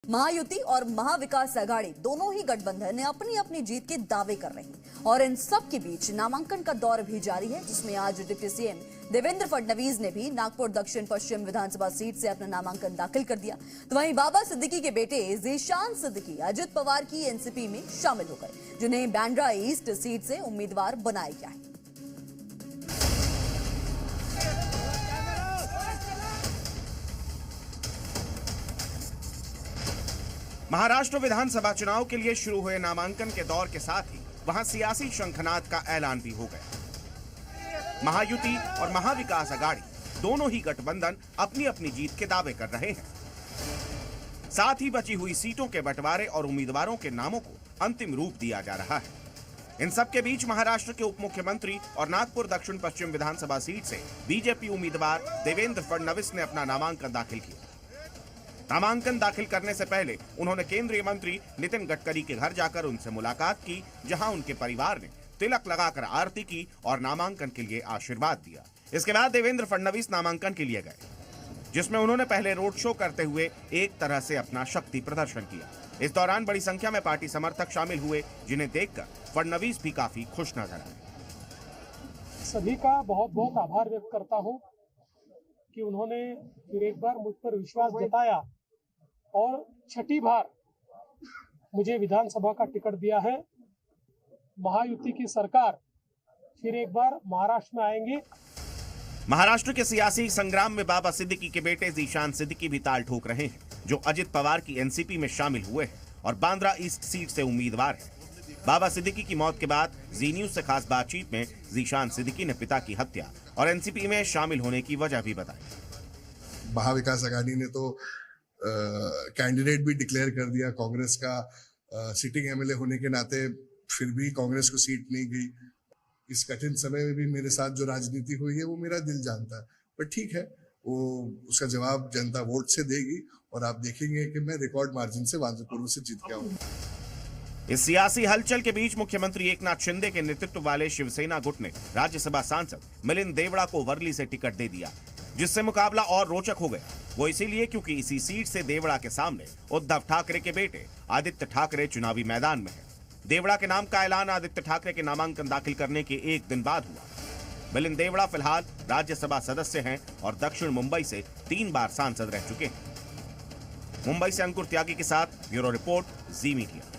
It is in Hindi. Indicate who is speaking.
Speaker 1: महायुति और महाविकास आघाड़ी दोनों ही गठबंधन ने अपनी अपनी जीत के दावे कर रहे हैं और इन सब के बीच नामांकन का दौर भी जारी है, जिसमें आज डिप्टी सीएम देवेंद्र फडणवीस ने भी नागपुर दक्षिण पश्चिम विधानसभा सीट से अपना नामांकन दाखिल कर दिया। तो वहीं बाबा सिद्दीकी के बेटे जीशान सिद्दीकी अजित पवार की एनसीपी में शामिल हो गए, जिन्हें बांद्रा ईस्ट सीट से उम्मीदवार बनाया गया है।
Speaker 2: महाराष्ट्र विधानसभा चुनाव के लिए शुरू हुए नामांकन के दौर के साथ ही वहां सियासी शंखनाद का ऐलान भी हो गया। महायुति और महाविकास आघाड़ी दोनों ही गठबंधन अपनी अपनी जीत के दावे कर रहे हैं। साथ ही बची हुई सीटों के बंटवारे और उम्मीदवारों के नामों को अंतिम रूप दिया जा रहा है। इन सब के बीच महाराष्ट्र के उप मुख्यमंत्री और नागपुर दक्षिण पश्चिम विधानसभा सीट से बीजेपी उम्मीदवार देवेंद्र फडणवीस ने अपना नामांकन दाखिल किया। नामांकन दाखिल करने से पहले उन्होंने केंद्रीय मंत्री नितिन गडकरी के घर जाकर उनसे मुलाकात की, जहां उनके परिवार ने तिलक लगाकर आरती की और नामांकन के लिए आशीर्वाद दिया। इसके बाद देवेंद्र फडणवीस नामांकन के लिए गए, जिसमें उन्होंने पहले रोड शो करते हुए एक तरह से अपना शक्ति प्रदर्शन किया। इस दौरान बड़ी संख्या में पार्टी समर्थक शामिल हुए, जिन्हें देखकर फडणवीस भी काफी खुश नजर आए।
Speaker 3: सभी का बहुत बहुत आभार व्यक्त करता हूं कि उन्होंने फिर एक बार मुझ पर विश्वास जताया और छठी बार मुझे विधानसभा का टिकट दिया है। महायुति की सरकार फिर एक बार महाराष्ट्र में आएंगे।
Speaker 2: महाराष्ट्र के सियासी संग्राम में बाबा सिद्दीकी के बेटे जीशान सिद्दीकी भी ताल ठोक रहे हैं, जो अजित पवार की एनसीपी में शामिल हुए हैं और बांद्रा ईस्ट सीट से उम्मीदवार हैं। बाबा सिद्दीकी की मौत के बाद जी न्यूज से खास बातचीत में जीशान सिद्दीकी ने पिता की हत्या और एनसीपी में शामिल होने की वजह भी बताई।
Speaker 4: महाविकास आघाड़ी ने तो कैंडिडेट भी डिक्लेयर कर दिया कांग्रेस का। सिटिंग एमएलए होने के नाते फिर भी कांग्रेस को सीट नहीं गई। इस कठिन समय में भी मेरे साथ जो राजनीति हुई है वो मेरा दिल जानता है, पर ठीक है, वो उसका जवाब जनता वोट से देगी और आप देखेंगे कि मैं रिकॉर्ड मार्जिन से वांद्रपुर से जीत के आऊंगा।
Speaker 2: इस सियासी हलचल के बीच मुख्यमंत्री एकनाथ शिंदे के नेतृत्व वाले शिवसेना गुट ने राज्यसभा सांसद मिलिंद देवड़ा को वर्ली से टिकट दे दिया, जिससे मुकाबला और रोचक हो गया। वो इसीलिए क्योंकि इसी सीट से देवड़ा के सामने उद्धव ठाकरे के बेटे आदित्य ठाकरे चुनावी मैदान में है। देवड़ा के नाम का ऐलान आदित्य ठाकरे के नामांकन दाखिल करने के एक दिन बाद हुआ। मिलिंद देवड़ा फिलहाल राज्यसभा सदस्य हैं और दक्षिण मुंबई से 3 बार सांसद रह चुके हैं। मुंबई से अंकुर त्यागी के साथ ब्यूरो रिपोर्ट, जी मीडिया।